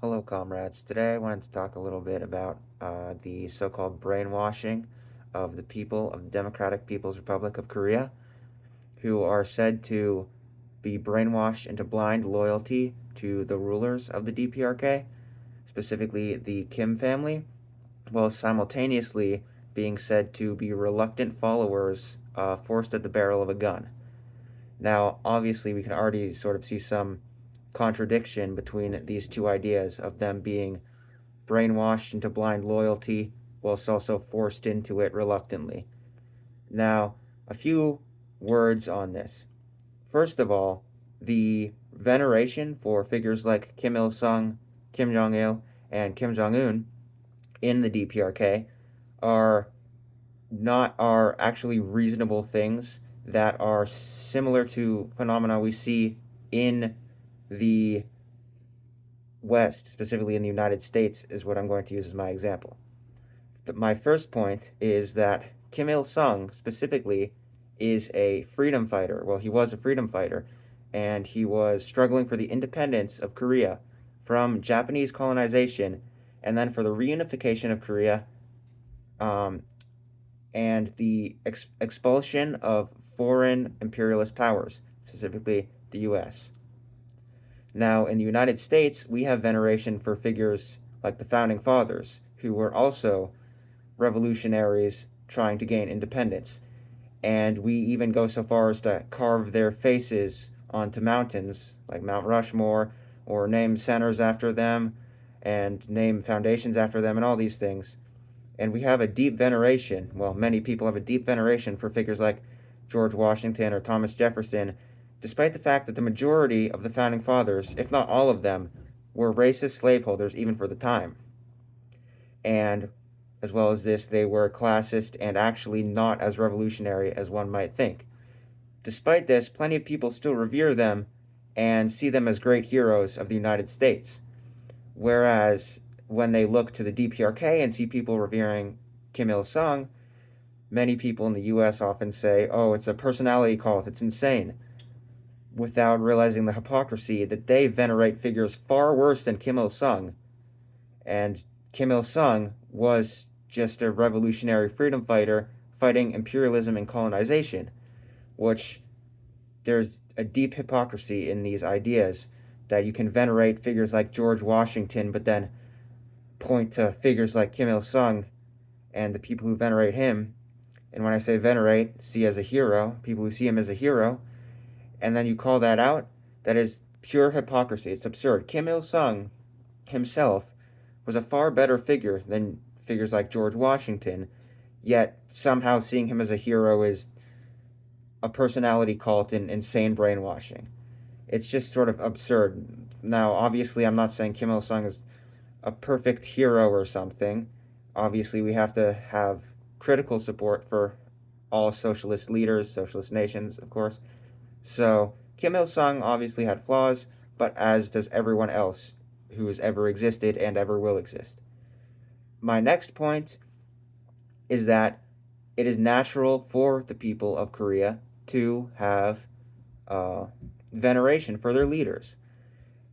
Hello, comrades. Today I wanted to talk a little bit about the so-called brainwashing of the people of the Democratic People's Republic of Korea, who are said to be brainwashed into blind loyalty to the rulers of the DPRK, specifically the Kim family, while simultaneously being said to be reluctant followers forced at the barrel of a gun. Now, obviously, we can already sort of see some contradiction between these two ideas of them being brainwashed into blind loyalty whilst also forced into it reluctantly. Now, a few words on this. First of all, the veneration for figures like Kim Il sung, Kim Jong il, and Kim Jong un in the DPRK are are actually reasonable things that are similar to phenomena we see in the West, specifically in the United States, is what I'm going to use as my example. But my first point is that Kim Il sung specifically is a freedom fighter. Well, he was a freedom fighter, and he was struggling for the independence of Korea from Japanese colonization, and then for the reunification of Korea, um, and the expulsion of foreign imperialist powers, specifically the U.S. Now, in the United States, we have veneration for figures like the Founding Fathers, who were also revolutionaries trying to gain independence. And we even go so far as to carve their faces onto mountains, like Mount Rushmore, or name centers after them, and name foundations after them, and all these things. And we have a deep veneration, well, many people have a deep veneration for figures like George Washington or Thomas Jefferson, despite the fact that the majority of the founding fathers, if not all of them, were racist slaveholders even for the time. And as well as this, they were classist and actually not as revolutionary as one might think. Despite this, plenty of people still revere them and see them as great heroes of the United States. Whereas when they look to the DPRK and see people revering Kim Il sung, many people in the US often say, oh, it's a personality cult, it's insane, without realizing the hypocrisy that they venerate figures far worse than Kim Il sung. And Kim Il sung was just a revolutionary freedom fighter fighting imperialism and colonization, which there's a deep hypocrisy in these ideas that you can venerate figures like George Washington, but then point to figures like Kim Il sung and the people who venerate him. And when I say venerate, see as a hero, people who see him as a hero, and then you call that out, that is pure hypocrisy. It's absurd. Kim Il sung himself was a far better figure than figures like George Washington, yet somehow seeing him as a hero is a personality cult and insane brainwashing. It's just sort of absurd. Now, obviously, I'm not saying Kim Il sung is a perfect hero or something. Obviously, we have to have critical support for all socialist leaders, socialist nations, of course. So, Kim Il sung obviously had flaws, but as does everyone else who has ever existed and ever will exist. My next point is that it is natural for the people of Korea to have uh, veneration for their leaders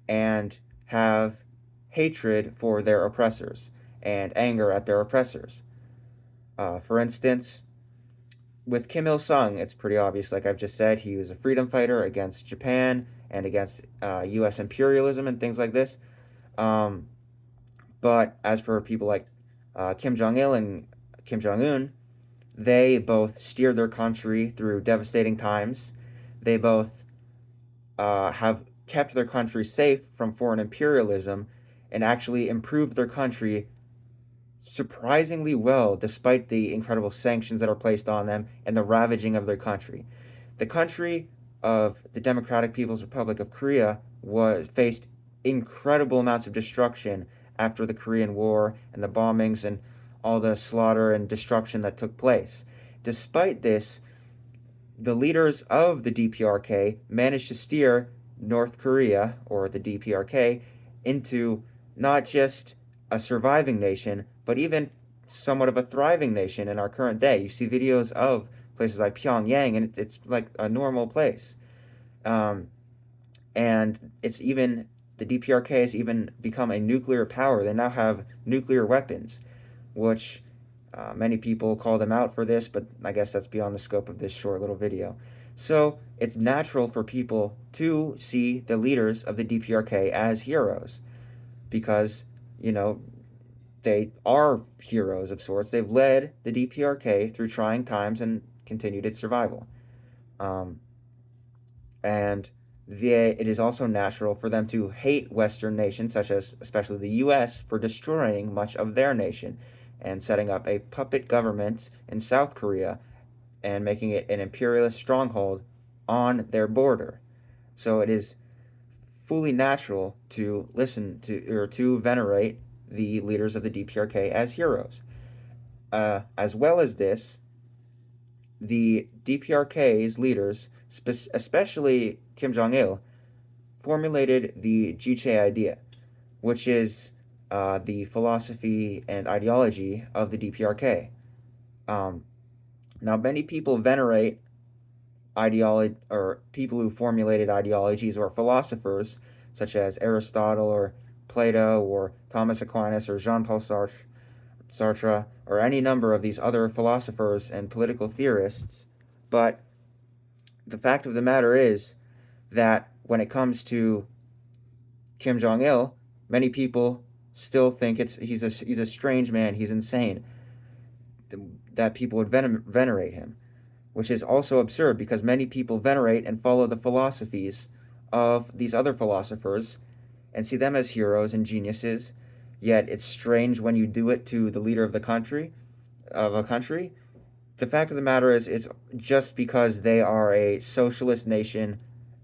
and have hatred for their oppressors and anger at their oppressors. For instance, with Kim Il sung, it's pretty obvious, like I've just said, he was a freedom fighter against Japan and against U.S. imperialism and things like this. Um, but as for people like Kim Jong il and Kim Jong un, they both steered their country through devastating times. They both have kept their country safe from foreign imperialism and actually improved their country surprisingly well despite the incredible sanctions that are placed on them and the ravaging of their country. The country of the Democratic People's Republic of Korea was faced incredible amounts of destruction after the Korean War and the bombings and all the slaughter and destruction that took place. Despite this, the leaders of the DPRK managed to steer North Korea, or the DPRK, into not just a surviving nation, but even somewhat of a thriving nation in our current day. You see videos of places like Pyongyang, and it's like a normal place. Um, and it's even the DPRK has even become a nuclear power. They now have nuclear weapons, which many people call them out for this, but I guess that's beyond the scope of this short little video. So it's natural for people to see the leaders of the DPRK as heroes because, you know, they are heroes of sorts. They've led the DPRK through trying times and continued its survival. Um, and it is also natural for them to hate Western nations, such as especially the US, for destroying much of their nation and setting up a puppet government in South Korea and making it an imperialist stronghold on their border. So it is fully natural to listen to or to venerate the leaders of the DPRK as heroes. As well as this, the DPRK's leaders, especially Kim Jong il, formulated the Juche idea, which is the philosophy and ideology of the DPRK. Um, Now, many people venerate ideology or people who formulated ideologies or philosophers such as Aristotle or Plato or Thomas Aquinas or Jean-Paul Sartre or any number of these other philosophers and political theorists. But the fact of the matter is that when it comes to Kim Jong Il, many people still think he's a strange man, he's insane, that people would venerate him, which is also absurd because many people venerate and follow the philosophies of these other philosophers and see them as heroes and geniuses. Yet it's strange when you do it to the leader of the country, of a country. The fact of the matter is, it's just because they are a socialist nation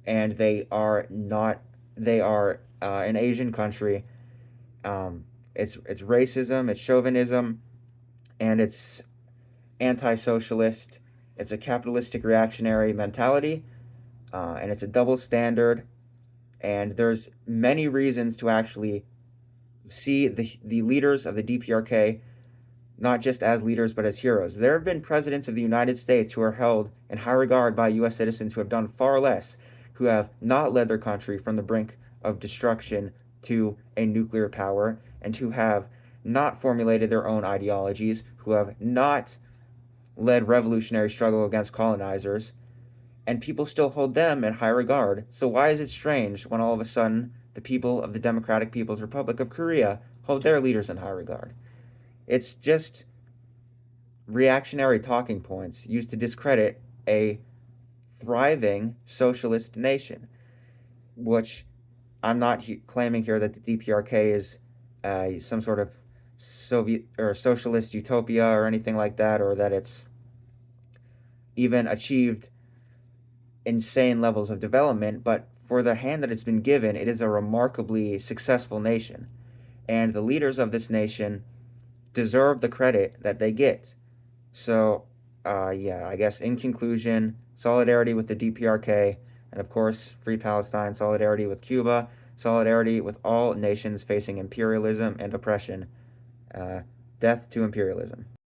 and they are not, they are an Asian country. It's racism, it's chauvinism, and it's anti-socialist. It's a capitalistic reactionary mentality, and it's a double standard. And there's many reasons to actually see the leaders of the DPRK not just as leaders but as heroes. There have been presidents of the United States who are held in high regard by U.S. citizens who have done far less, who have not led their country from the brink of destruction to a nuclear power, and who have not formulated their own ideologies, who have not led revolutionary struggle against colonizers, and people still hold them in high regard. So why is it strange when all of a sudden the people of the Democratic People's Republic of Korea hold their leaders in high regard? It's just reactionary talking points used to discredit a thriving socialist nation, which I'm not claiming here that the DPRK is some sort of Soviet or socialist utopia or anything like that, or that it's even achieved insane levels of development, but for the hand that it's been given, it is a remarkably successful nation. And the leaders of this nation deserve the credit that they get. So, yeah, I guess in conclusion, solidarity with the DPRK, and of course, Free Palestine, solidarity with Cuba, solidarity with all nations facing imperialism and oppression. Death to imperialism.